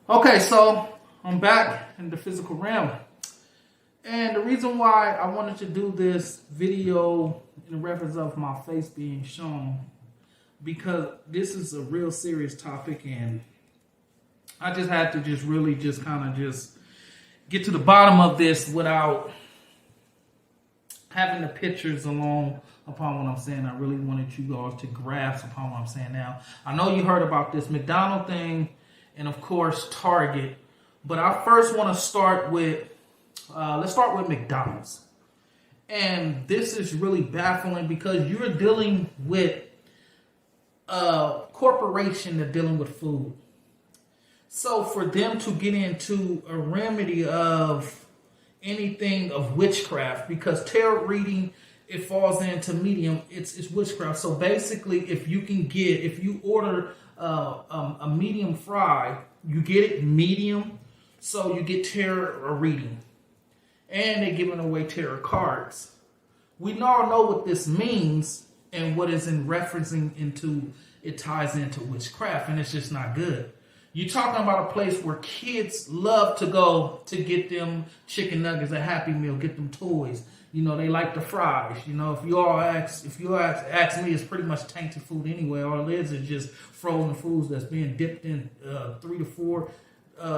Okay, so I'm back in the physical realm. And the reason why I wanted to do this video in reference of my face being shown, because this is a real serious topic and I just had to really get to the bottom of this without having the pictures along upon what I'm saying. I really wanted you guys to grasp upon what I'm saying now. I know you heard about this McDonald's thing and of course Target, but I first want to start with, let's start with McDonald's. And this is really baffling because you're dealing with a corporation that's dealing with food. So for them to get into a remedy of anything of witchcraft, because tarot reading, it falls into medium, it's witchcraft. So basically, if you order a medium fry, you get it medium, so you get tarot reading. And they're giving away tarot cards. We all know what this means and what is in referencing into, it ties into witchcraft, and it's just not good. You're talking about a place where kids love to go to get them chicken nuggets, a Happy Meal, get them toys. You know, they like the fries. You know, if you ask me, it's pretty much tainted food anyway. All it is just frozen foods that's being dipped in 3 to 4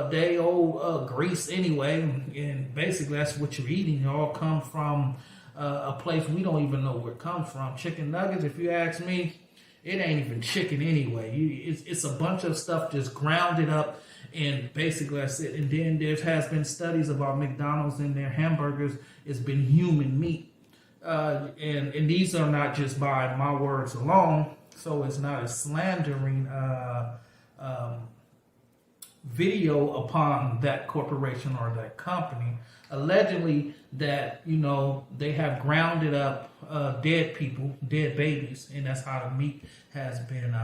day old grease anyway. And basically that's what you're eating. It all come from a place we don't even know where it comes from. Chicken nuggets, if you ask me, it ain't even chicken anyway. It's a bunch of stuff just grounded up, and basically that's it. And then there has been studies about McDonald's and their hamburgers. It's been human meat, and these are not just by my words alone. So it's not a slandering video upon that corporation or that company. Allegedly that, you know, they have grounded up dead people, dead babies, and that's how the meat has been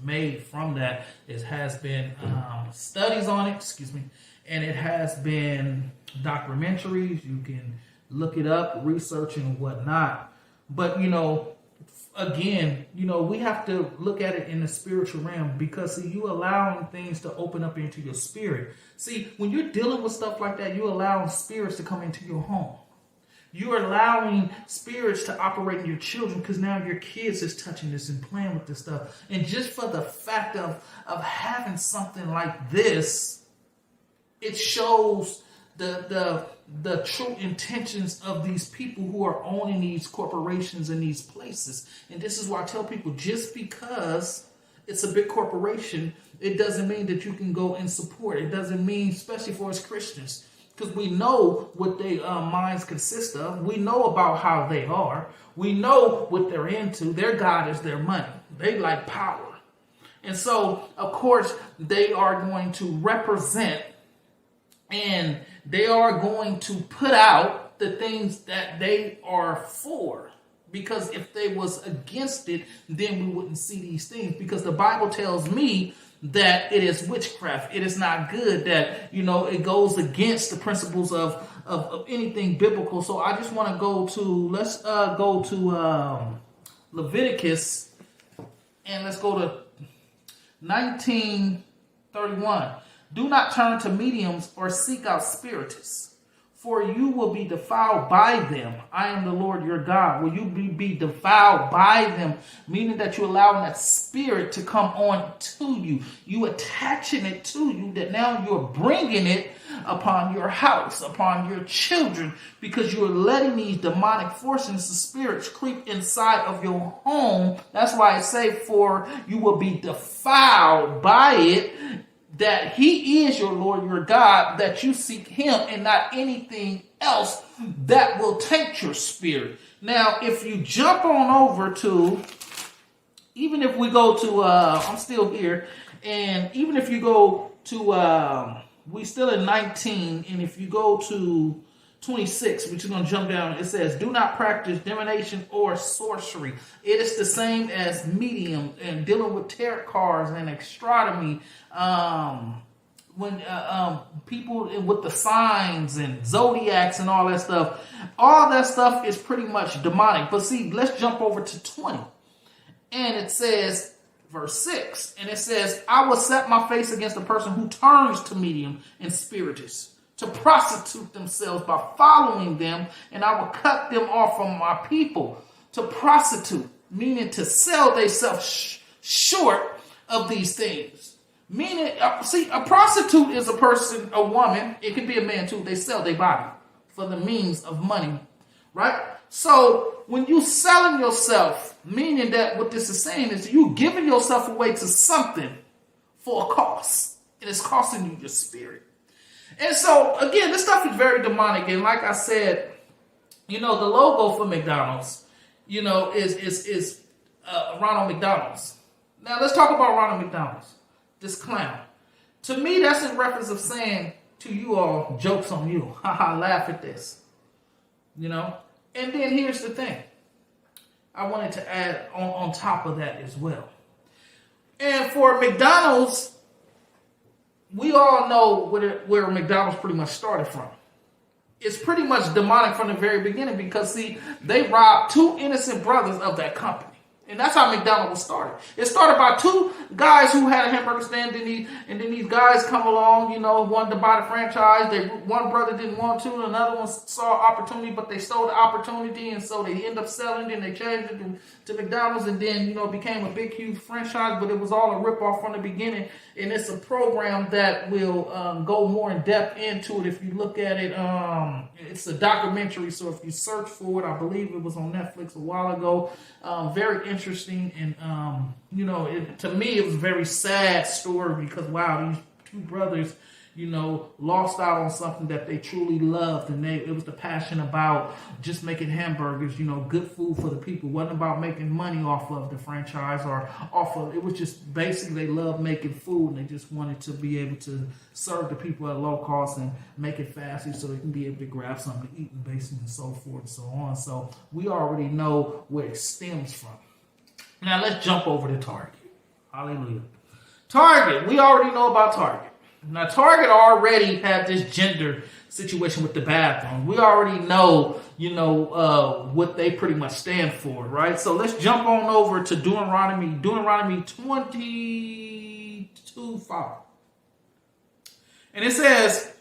made from that. It has been studies on it, and it has been documentaries. You can look it up, research and whatnot. But, you know, again, you know, we have to look at it in the spiritual realm, because see, you allowing things to open up into your spirit. See, when you're dealing with stuff like that, you're allowing spirits to come into your home. You're allowing spirits to operate in your children, because now your kids is touching this and playing with this stuff. And just for the fact of having something like this, it shows the true intentions of these people who are owning these corporations and these places. And this is why I tell people, just because it's a big corporation, it doesn't mean that you can go and support. It doesn't mean, especially for us Christians, because we know what their minds consist of. We know about how they are. We know what they're into. Their God is their money. They like power. And so, of course, they are going to represent, and they are going to put out the things that they are for. Because if they was against it, then we wouldn't see these things. Because the Bible tells me that it is witchcraft. It is not good, that, you know, it goes against the principles of anything biblical. So I just want to go to, let's go to Leviticus, and let's go to 19:31. Do not turn to mediums or seek out spiritists, for you will be defiled by them. I am the Lord your God. Will you be defiled by them? Meaning that you're allowing that spirit to come on to you. You attaching it to you, that now you're bringing it upon your house, upon your children, because you're letting these demonic forces, the spirits, creep inside of your home. That's why I say, for you will be defiled by it, that he is your Lord, your God, that you seek him and not anything else that will taint your spirit. Now, if you jump on over to, even if we go to, I'm still here, and even if you go to, we still in 19, and if you go to 26, which is going to jump down, it says, do not practice divination or sorcery. It is the same as medium and dealing with tarot cards and astronomy. When people with the signs and zodiacs and all that stuff is pretty much demonic. But see, let's jump over to 20. And it says, verse 6. And it says, I will set my face against the person who turns to medium and spiritists to prostitute themselves by following them, and I will cut them off from my people. To prostitute, meaning to sell themselves short of these things. Meaning, see, a prostitute is a person, a woman, it could be a man too, they sell their body for the means of money, right? So when you selling yourself, meaning that what this is saying is you giving yourself away to something for a cost. And it's costing you your spirit. And so, again, this stuff is very demonic. And like I said, the logo for McDonald's, is Ronald Mcdonald's. Now, let's talk about Ronald McDonald's, this clown. To me, that's in reference of saying to you all, joke's on you. Haha, laugh at this. And then here's the thing. I wanted to add on top of that as well. And for McDonald's, we all know where McDonald's pretty much started from. It's pretty much demonic from the very beginning because, see, they robbed two innocent brothers of that company. And that's how McDonald's was started. It started by two guys who had a hamburger stand, and then these guys come along, wanted to buy the franchise. One brother didn't want to, another one saw opportunity, but they stole the opportunity, and so they end up selling it, and they changed it to McDonald's, and then, it became a big, huge franchise, but it was all a ripoff from the beginning, and it's a program that will go more in depth into it. If you look at it, it's a documentary, so if you search for it, I believe it was on Netflix a while ago, very interesting, and to me it was a very sad story because wow, these two brothers lost out on something that they truly loved, and it was the passion about just making hamburgers, good food for the people. It wasn't about making money off of the franchise or off of it. Was just basically they loved making food, and they just wanted to be able to serve the people at low cost and make it fast so they can be able to grab something to eat and basically and so forth and so on. So we already know where it stems from. Now let's jump over to Target. Hallelujah. Target, we already know about Target. Now Target already had this gender situation with the bathroom. We already know, what they pretty much stand for, right? So let's jump on over to Deuteronomy 22:5. And it says,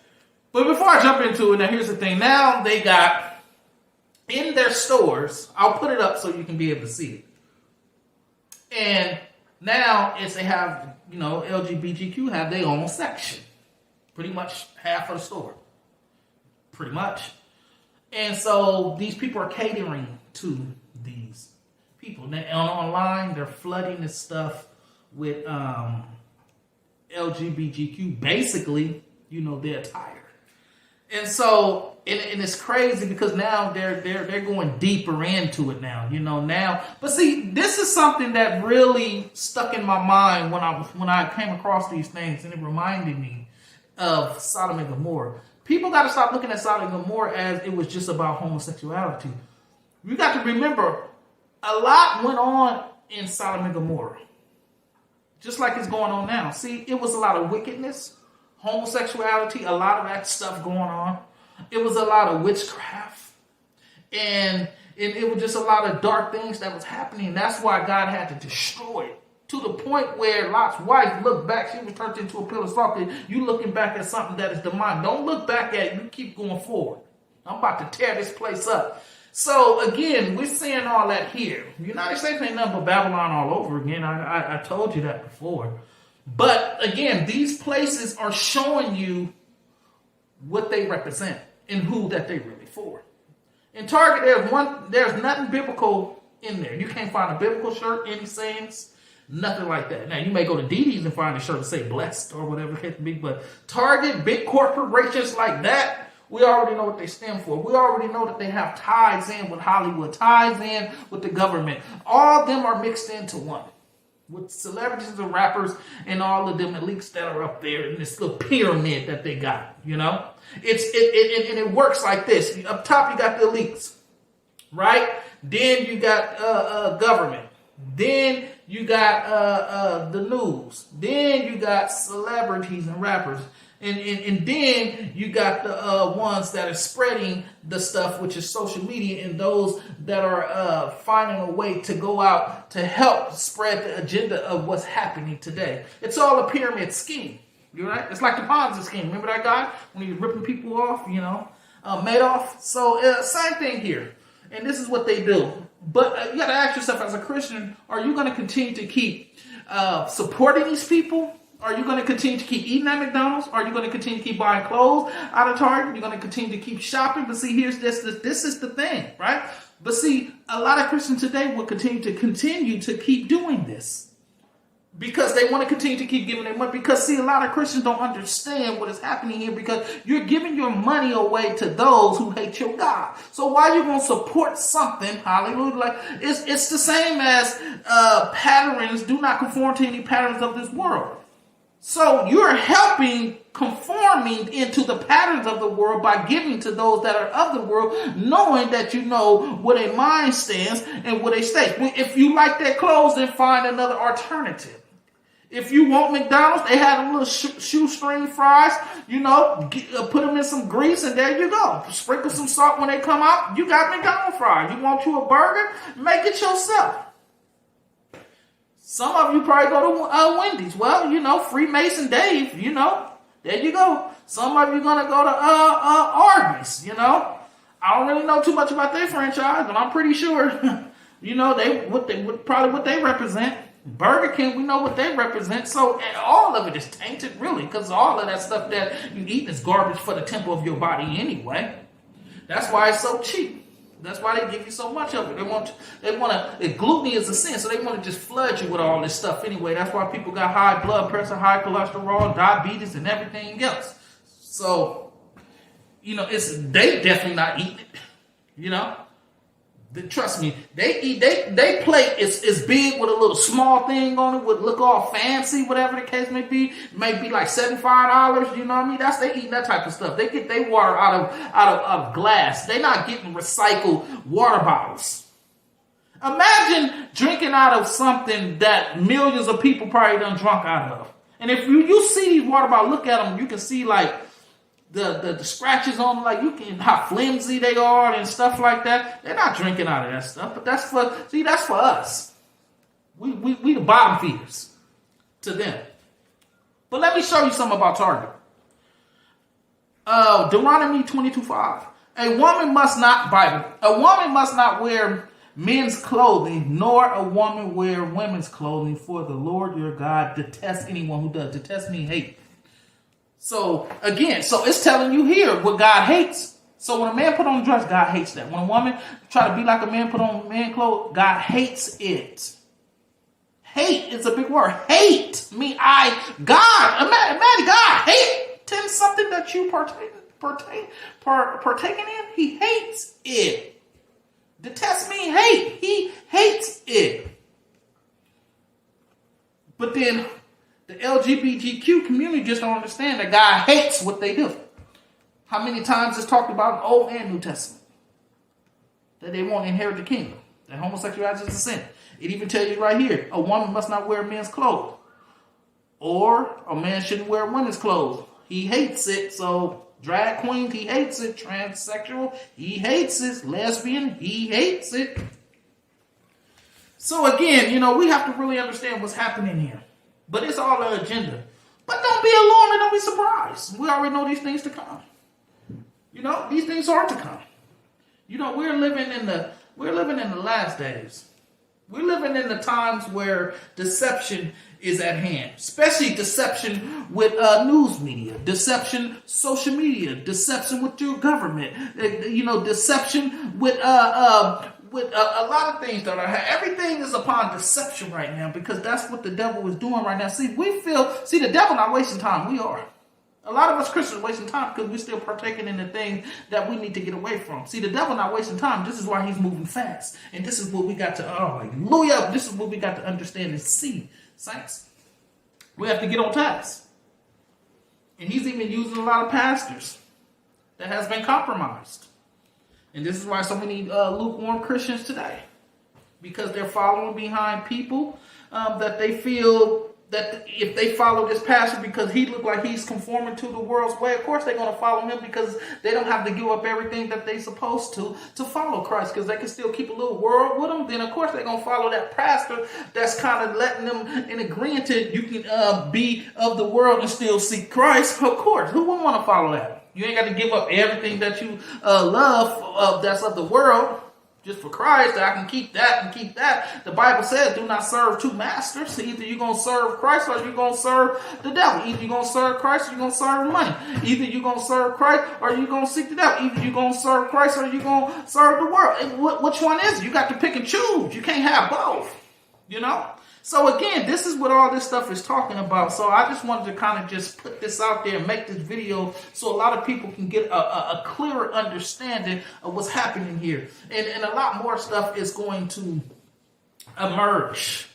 but before I jump into it, now here's the thing. Now they got in their stores, I'll put it up so you can be able to see it. And now they have, LGBTQ have their own section. Pretty much half of the store. Pretty much. And so these people are catering to these people. And online, they're flooding this stuff with LGBTQ. Basically, their attire. And so, and it's crazy because now they're going deeper into it now, now. But see, this is something that really stuck in my mind when I came across these things, and it reminded me of Sodom and Gomorrah. People got to stop looking at Sodom and Gomorrah as it was just about homosexuality. You got to remember, a lot went on in Sodom and Gomorrah, just like it's going on now. See, it was a lot of wickedness. Homosexuality, a lot of that stuff going on. It was a lot of witchcraft. And it was just a lot of dark things that was happening. That's why God had to destroy it. To the point where Lot's wife looked back. She was turned into a pillar of salt. You looking back at something that is demonic. Don't look back at it. You keep going forward. I'm about to tear this place up. So again, we're seeing all that here. The United States ain't nothing but Babylon all over again. I told you that before. But again, these places are showing you what they represent and who that they really for. In Target, there's nothing biblical in there. You can't find a biblical shirt, any sayings, nothing like that. Now, you may go to DD's and find a shirt that say blessed or whatever it can be, but Target, big corporations like that, we already know what they stand for. We already know that they have ties in with Hollywood, ties in with the government. All of them are mixed into one. With celebrities and rappers and all of them elites that are up there in this little pyramid that they got, it works like this. Up top, you got the elites, right? Then you got government. Then you got the news. Then you got celebrities and rappers. And then you got the ones that are spreading the stuff, which is social media, and those that are finding a way to go out to help spread the agenda of what's happening today. It's all a pyramid scheme. You're right. It's like the Ponzi scheme. Remember that guy when he was ripping people off? Madoff. So same thing here. And this is what they do. But you got to ask yourself, as a Christian, are you going to continue to keep supporting these people? Are you going to continue to keep eating at McDonald's? Are you going to continue to keep buying clothes out of Target? You're going to continue to keep shopping? But see, here's this is the thing, right? But see, a lot of Christians today will continue to keep doing this because they want to continue to keep giving their money. Because see, a lot of Christians don't understand what is happening here because you're giving your money away to those who hate your God. So why are you going to support something? Hallelujah! Like it's the same as patterns. Do not conform to any patterns of this world. So you're helping conforming into the patterns of the world by giving to those that are of the world, knowing that you know where their mind stands and where they stay. If you like their clothes, then find another alternative. If you want McDonald's, they have a little shoestring fries, put them in some grease and there you go. Sprinkle some salt when they come out, you got McDonald's fries. You want you a burger? Make it yourself. Some of you probably go to Wendy's. Well, Freemason Dave, there you go. Some of you going to go to Arby's, I don't really know too much about their franchise, but I'm pretty sure, what they represent. Burger King, we know what they represent. So all of it is tainted, really, because all of that stuff that you eat is garbage for the temple of your body anyway. That's why it's so cheap. That's why they give you so much of it. Gluten is a sin, so they want to just flood you with all this stuff anyway. That's why people got high blood pressure, high cholesterol, diabetes, and everything else. So, they definitely not eating it. Trust me, they plate is big with a little small thing on it, would look all fancy, whatever the case may be. Maybe like $75, you know what I mean? They eating that type of stuff. They get their water out of glass. They're not getting recycled water bottles. Imagine drinking out of something that millions of people probably done drunk out of. And if you see these water bottles, look at them, you can see like the scratches on them, like you can how flimsy they are and stuff like that. They're not drinking out of that stuff, but that's for us. We the bottom feeders to them. But let me show you something about Target. Deuteronomy 22:5. A woman must not wear men's clothing, nor a woman wear women's clothing, for the Lord your God detests anyone who does. Detest means hate. So, again, it's telling you here what God hates. So, when a man put on a dress, God hates that. When a woman try to be like a man, put on man clothes, God hates it. Hate is a big word. Hate. Imagine God hating something that you partaking in. He hates it. Detest means hate. He hates it. But then the Lgbtq community just don't understand that God hates what they do. How many times it's talked about in Old and New Testament that they won't inherit the kingdom, that homosexuality is a sin. It even tells you right here, a woman must not wear men's clothes, or a man shouldn't wear women's clothes. He hates it. So drag queen, he hates it. Transsexual, he hates it. Lesbian, he hates it. So again, we have to really understand what's happening here. But it's all an agenda. But don't be alarmed and don't be surprised. We already know these things to come. These things are to come. We're living in the last days. We're living in the times where deception is at hand, especially deception with news media, deception, social media, deception with your government, deception with a lot of things that are everything is upon deception right now, because that's what the devil is doing right now. See, the devil not wasting time. We are. A lot of us Christians are wasting time because we're still partaking in the things that we need to get away from. See, the devil not wasting time. This is why he's moving fast. And this is what we got to, hallelujah, this is what we got to understand and see, saints. We have to get on task. And he's even using a lot of pastors that has been compromised. And this is why so many lukewarm Christians today, because they're following behind people that they feel that if they follow this pastor because he look like he's conforming to the world's way, of course they're going to follow him because they don't have to give up everything that they're supposed to follow Christ, because they can still keep a little world with them. Then of course they're going to follow that pastor that's kind of letting them in agreement to you can be of the world and still seek Christ. Of course, who wouldn't want to follow that? You ain't got to give up everything that you love that's of the world, just for Christ, that I can keep that and keep that. The Bible says, do not serve two masters. Either you're going to serve Christ or you're going to serve the devil. Either you're going to serve Christ or you're going to serve money. Either you're going to serve Christ or you're going to seek the devil. Either you're going to serve Christ or you're going to serve the world. And which one is it? You got to pick and choose. You can't have both, you know? So again, this is what all this stuff is talking about. So I just wanted to kind of just put this out there and make this video so a lot of people can get a clearer understanding of what's happening here. And a lot more stuff is going to emerge.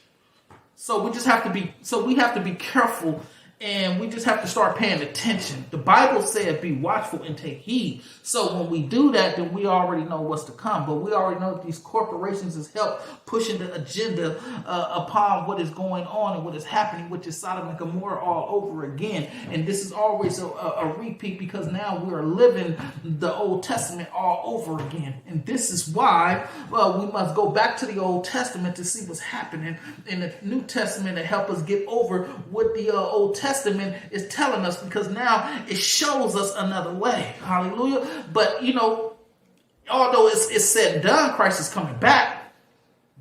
So we have to be careful, and we just have to start paying attention. The Bible said, be watchful and take heed. So when we do that, then we already know what's to come. But we already know that these corporations is help pushing the agenda upon what is going on and what is happening, which is Sodom and Gomorrah all over again. And this is always a repeat, because now we are living the Old Testament all over again. And this is why we must go back to the Old Testament to see what's happening in the New Testament to help us get over what the Old Testament is telling us, because now it shows us another way. Hallelujah. But you know, although it's said and done, Christ is coming back,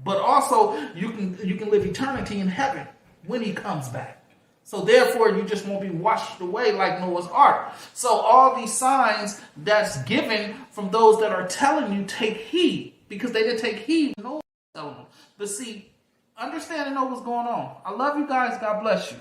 but also you can live eternity in heaven when he comes back. So therefore you just won't be washed away like Noah's Ark. So all these signs that's given from those that are telling you take heed, because they didn't take heed. Noah was telling them. But see, understand and know what's going on. I love you guys. God bless you.